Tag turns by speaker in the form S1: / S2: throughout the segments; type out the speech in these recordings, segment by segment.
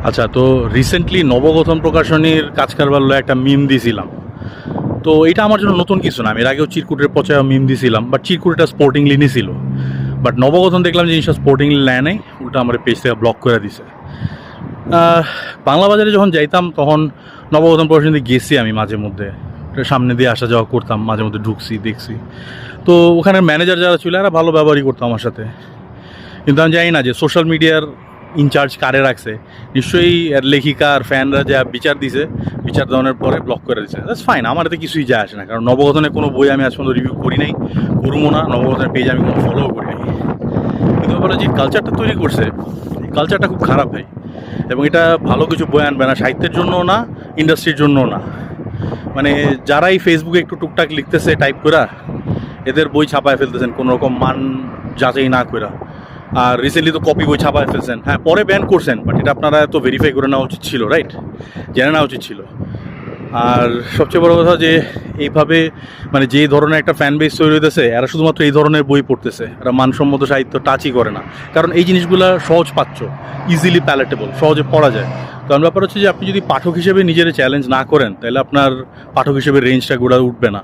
S1: আচ্ছা, তো রিসেন্টলি নবগঠন প্রকাশনীর কাজ কারবার লয়ে একটা মিম দিছিলাম। তো এটা আমার জন্য নতুন কিছু না, আমি এর আগেও চিরকুটের পচায় মিম দিছিলাম, বাট চিরকুটটা স্পোর্টিংলি নিছিল। বাট নবগঠন দেখলাম যে জিনিসটা স্পোর্টিংলি নেয় নাই, উল্টা আমার পেজ থেকে ব্লক করে দিছে। বাংলা বাজারে যখন যাইতাম তখন নবগঠন প্রকাশনীতে গেছি আমি মাঝে মধ্যে, সামনে দিয়ে আসা যাওয়া করতাম, মাঝে মধ্যে ঢুকছি দেখছি। তো ওখানের ম্যানেজার যারা ছিল এরা ভালো ব্যবহারই করতো আমার সাথে, কিন্তু আমি জানি না যে সোশ্যাল মিডিয়ার ইনচার্জ কারে রাখছে। নিশ্চয়ই এর লেখিকা আর ফ্যানরা যা বিচার দিছে, বিচার দেওয়ার পরে ব্লক করে দিছে। দ্যাটস ফাইন, আমার এতে কিছুই যায় আসে না, কারণ নবগঠনের কোনো বই আমি আজ পর্যন্ত রিভিউ করি নাই, করবো না। নবগঠনের পেজ আমি কোনো ফলোও করি নাই। কিন্তু ব্যাপারে যে কালচারটা তৈরি করছে, এই কালচারটা খুব খারাপ ভাই, এবং এটা ভালো কিছু বই আনবে না, সাহিত্যের জন্যও না, ইন্ডাস্ট্রির জন্যও না। মানে যারাই ফেসবুকে একটু টুকটাক লিখতেছে টাইপ করা, এদের বই ছাপায় ফেলতেছেন কোনো রকম মান যাচাই না করা। আর রিসেন্টলি তো কপি বই ছাপায় ফেলছেন, হ্যাঁ পরে ব্যান করছেন, বাট এটা আপনারা তো ভেরিফাই করে নেওয়া উচিত ছিল, রাইট? জেনে নেওয়া উচিত ছিল। আর সবচেয়ে বড় কথা যে এইভাবে মানে যেই ধরনের একটা ফ্যান বেস তৈরি হইতেছে, এরা শুধুমাত্র এই ধরনের বই পড়তেছে, এরা মানসম্মত সাহিত্য টাচই করে না। কারণ এই জিনিসগুলো সহজ পাচ্ছ, ইজিলি প্যালেটেবল, সহজে পড়া যায়। কারণ ব্যাপার হচ্ছে যে আপনি যদি পাঠক হিসেবে নিজের চ্যালেঞ্জ না করেন, তাহলে আপনার পাঠক হিসেবে রেঞ্জটা গোড়া উঠবে না।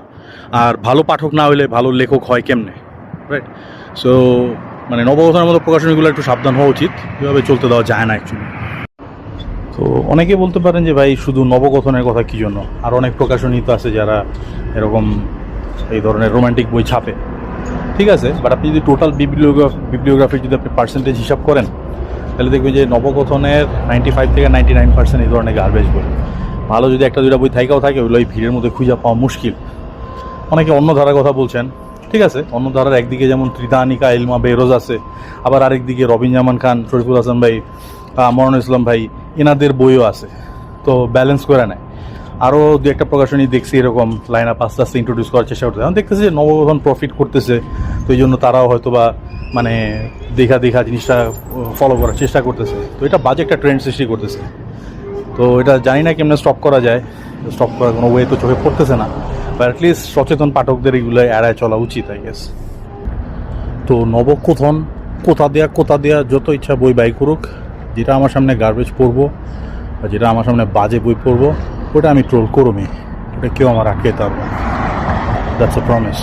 S1: আর ভালো পাঠক না হলে ভালো লেখক হয় কেমনে, রাইট? সো মানে নবগঠনের মতো প্রকাশনীগুলো একটু সাবধান হওয়া উচিত, এভাবে চলতে দেওয়া যায় না অ্যাকচুয়ালি। তো অনেকে বলতে পারেন যে ভাই শুধু নবগঠনের কথা কী জন্য, আর অনেক প্রকাশনী তো আছে যারা এরকম এই ধরনের রোমান্টিক বই ছাপে, ঠিক আছে। বাট আপনি যদি টোটাল বিবলিওগ্রাফির যদি আপনি পার্সেন্টেজ হিসাব করেন, তাহলে দেখবেন যে নবগঠনের 95 থেকে 99% এই ধরনের গার্বেজ বই। ভালো যদি একটা দুইটা বই থাইকাও থাকে, ওগুলো এই ভিড়ের মধ্যে খুঁজে পাওয়া মুশকিল। অনেকে অন্য ধারার কথা বলছেন, ঠিক আছে, অন্য ধারার একদিকে যেমন তৃতা আনিকা, ইলমা বেরোজ আছে, আবার আরেকদিকে রবিন জামান খান, শরীফুল হাসান ভাই, মরনুল ইসলাম ভাই, এনাদের বইও আছে। তো ব্যালেন্স করে নেয়। আরও দু একটা প্রকাশনী দেখছি এরকম লাইন আপ আস্তে আস্তে ইন্ট্রোডিউস করার চেষ্টা করতেছে। এখন দেখতেছি যে নবগঠন প্রফিট করতেছে, তো এই জন্য তারাও হয়তো বা মানে দেখা জিনিসটা ফলো করার চেষ্টা করতেছে। তো এটা বাজে একটা ট্রেন্ড সৃষ্টি করতেছে। তো এটা জানি না কেমনে স্টপ করা যায়, স্টপ করার কোনো ওয়ে তো চোখে পড়তেছে না, বা অ্যাটলিস্ট সচেতন পাঠকদের এগুলো এড়ায় চলা উচিত, আই গেস। তো নবগঠন কোথা দেয়া যত ইচ্ছা বই বাই করুক, যেটা আমার সামনে গার্বেজ পড়বো বা যেটা আমার সামনে বাজে বই পড়বো, ওটা আমি ট্রোল করবই, ওটা কেউ আমার আটকে পারবে না। That's a promise.